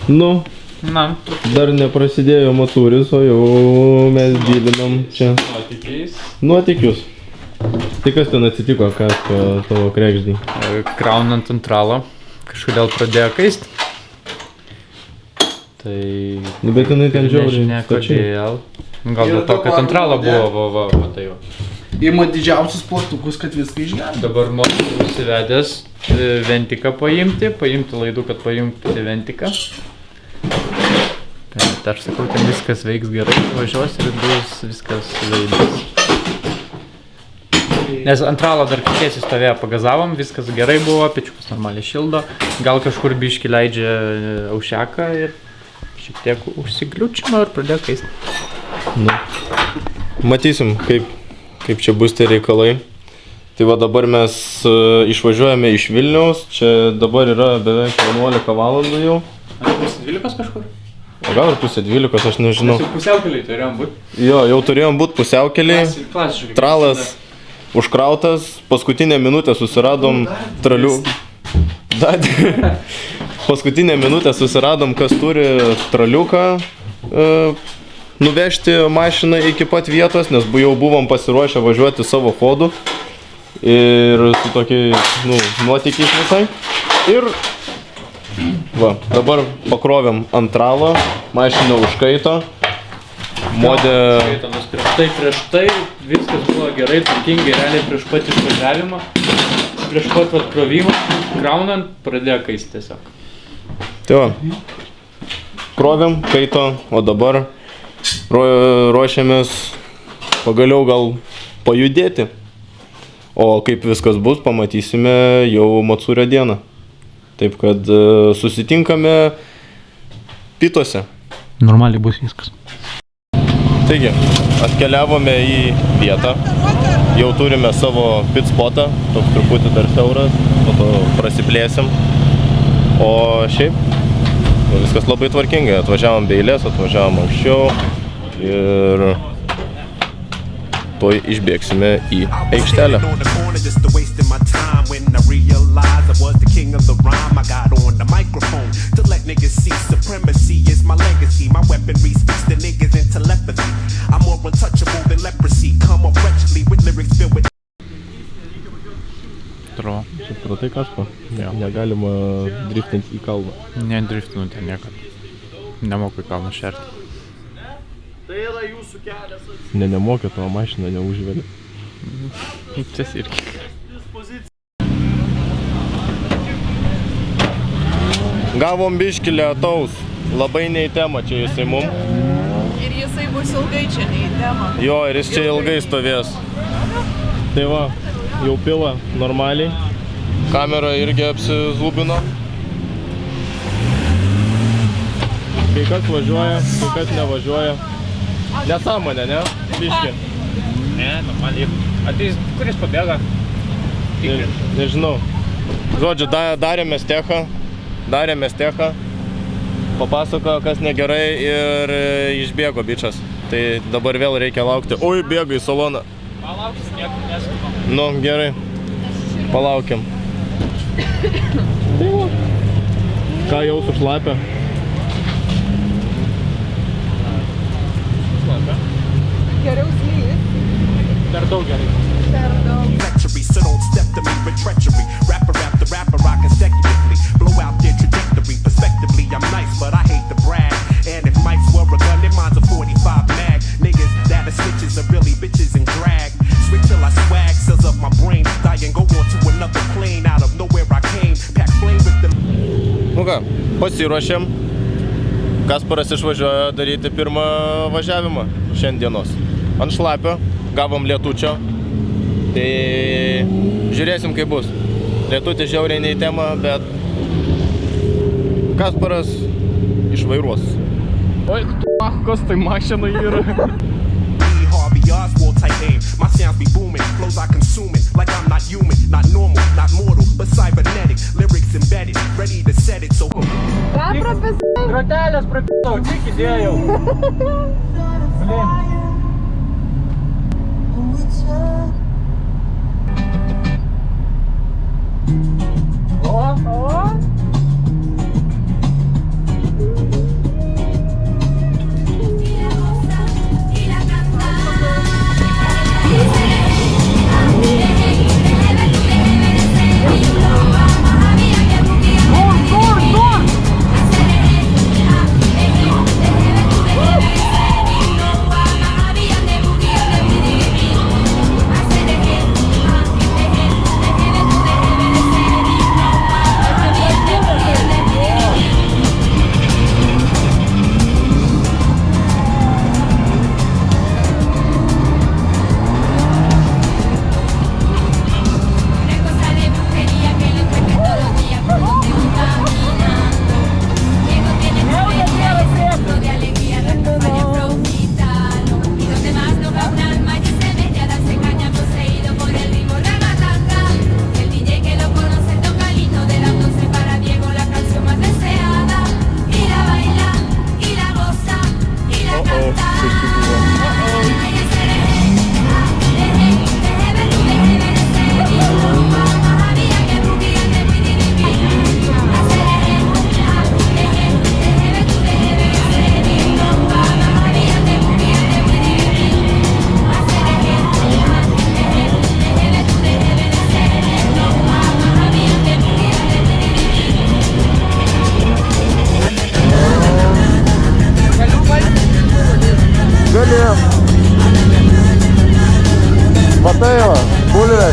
Nu, dar neprasidėjo matūris, o jau mes dylinam čia nuotykius. Tai kas ten atsitiko, kas tavo kregždį? Kraunant ant ralo, kažkodėl pradėjo kaist. Tai... Bet jinai ten žiauriai stačiai. Gal dėl to, kad ant ralo buvo, matai jau. Ima didžiausius plaktukus, kad viską išgelbė. Dabar močiu užsivedęs ventiką paimti laidų, kad paimti ventiką. Tai aš sakau, ten viskas veiks gerai, važiuos ir bus viskas veidas. Nes ant ralo dar tiesiai stovėjo, pagazavom, viskas gerai buvo, pečiukas normaliai šildo. Gal kažkur biškį leidžia aušeką ir šiek tiek užsigliučino ir pradėjo kaisti. Nu. Matysim, kaip čia bus tie reikalai. Tai va dabar mes išvažiuojame iš Vilniaus, čia dabar yra beveik 11 valandų jau. Ar pusė 12 kažkur? O gal ir pusė 12, aš nežinau. Mes jau pusiaukeliai turėjom būt. Jo, jau turėjom būt pusiaukeliai. Tralas užkrautas, paskutinę minutę susiradom tralių. Paskutinę minutę susiradom, kas turi traliuką nuvežti mašiną iki pat vietos, nes jau buvom pasiruošę važiuoti savo chodu. Ir su tokiais, nuotykiais visai. Ir va, dabar pakrovėm ant tralo, mašiną užkaito. Modė... Prieš tai viskas buvo gerai, tvarkingai, realiai prieš pat išvažiavimą, prieš pat atkrovimą, kraunant, pradėjo kaisti tiesiog. Tai va, krovėm, kaito, o dabar ruošiamės pagaliau gal pajudėti. O kaip viskas bus, pamatysime jau Matsūrio dieną. Taip kad susitinkame Pituose. Normaliai bus viskas. Taigi, atkeliavome į vietą, jau turime savo pit spotą, toks truputį dar siauras, po to prasiplėsim. O šiaip, viskas labai tvarkingai, atvažiavom be eilės, atvažiavom anksčiau ir tuoj išbėgsime į aikštelę. Supratai kažko? Negalima driftinti į kalną. Nedriftinu ten niekad. Nemoku į kalną šerti. Tai yra jūsų kelias. Nemokė, tavo mašiną neužvėlė. Čia irgi. Gavom biškį lietaus. Labai ne į temą čia jisai mum. Ir jisai bus ilgai čia ne į temą. Jo, ir jis čia ilgai stovės. Tai va, jau pila normaliai. Kamera irgi apsizlubino. Kai kas važiuoja, kai kas nevažiuoja. Nesąmonė, ne? Biškį. Ne, normaliai. Ateis, kuris pabėga? Nežinau. Žodžiu, darėme stechą. Papasakojo, kas negerai ir išbėgo bičas. Tai dabar vėl reikia laukti. Oi, bėga į saloną. Palaukis, nieko neskubam. Nu, gerai. Palaukiam. Ką jau sušlapė? Geriau slys. Per daug gerai. Per daug. So don't step to me with treachery. Rapper after rapper, I consecutively blow out their trajectory. Perspectively, I'm nice, but I hate to brag. And if mics were a gun, then mine's a 45 mag. Niggas that are snitches are really bitches and drag. Switch till I swag, cells up my brain. Die and go on to another plane. Out of nowhere I came, pack flame with them. Nu ką, pasiruošėm. Kasparas išvažiuoja daryti pirmą važiavimą šiandienos. Ant šlapio, gavom lietučio. Tai žiūrėsim, kaip bus. Lietutis žiauriai ne į temą, bet Kasparas išvairuos. Oi, kas tai mašina yra? Oswald type aim. My sounds be booming, flows I consuming like I'm not human, not normal, not mortal, but cybernetic. Lyrics embedded, ready to set it. So. Ką profesai? Grotelės prapitau, tik įdėjau. Blin.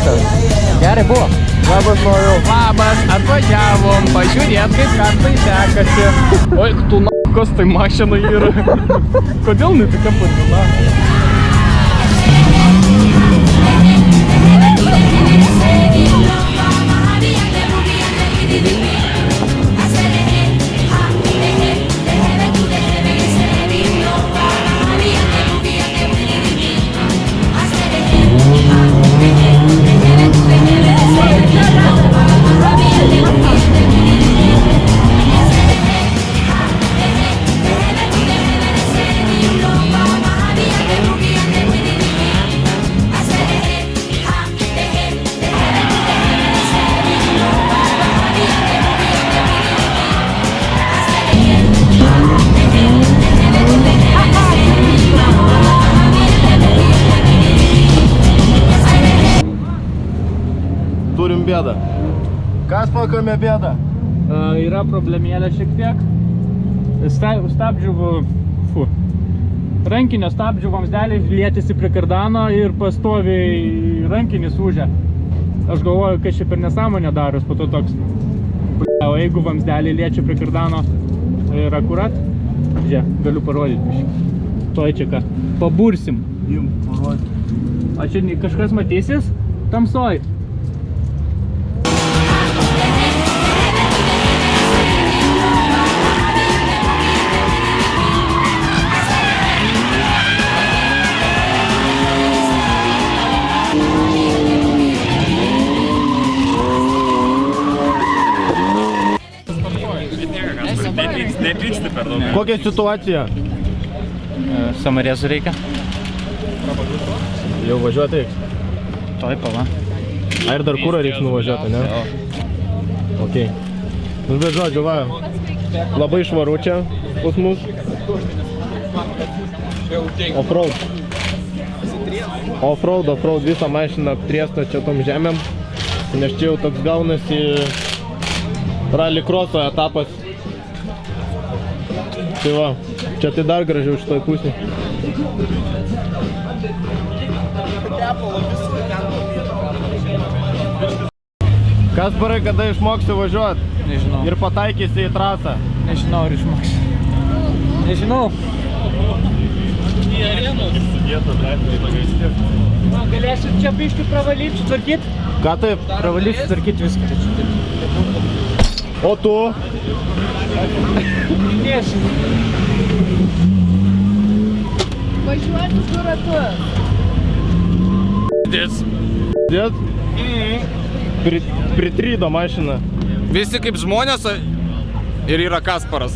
Vikas. Gerai buvo. Labas, noriu. Labas, atvažiavom, pažiūrėt, kaip kartai sekasi. Oi, tu kas tai mašina yra? Kodėl ne tokia padvila? Turim bėdą. Kas pakame bėdą? Yra problemėlė šiek tiek. Stabdžių, rankinio stabdžių vamsdeliai lietėsi prie kardano ir pastoviai rankinis ūžia. Aš galvoju, kad čia per nesąmonę daros, po to toks. O jeigu vamsdeliai liečia prie kardano ir akurat, žiūrėk, galiu parodyti. Toj čia ką, pabursim. Jum, parodyti. O čia kažkas matysis? Tamsoj. Nepyksti per daug. Kokia situacija? Samarėsų reikia. Jau važiuoti reiks? Toj pala. A ir dar kurą reiks nuvažiuoti, ne? Ok. Nu, bet žodžiu, va, labai švaru čia pas mus. Offroad. Offroad, visą mašiną aptriesta čia tom žemėm. Nes čia jau toks gaunasi rallycrosso etapas. Tai va, čia tai dar gražiau šitoj pusėj. Kasparai, kada išmoksi važiuot? Nežinau. Ir pataikysi į trasą? Nežinau, ar išmoksiu. Nežinau. Į arenos. Galėsiu čia biškį pravalyti, sutvarkyti? Ką taip? Pravalyti, sutvarkyti viską. O tu? Minėsiu. Važiuoti su ratu. Dės? Pritrydo mašiną. Visi kaip žmonės ir yra Kasparas.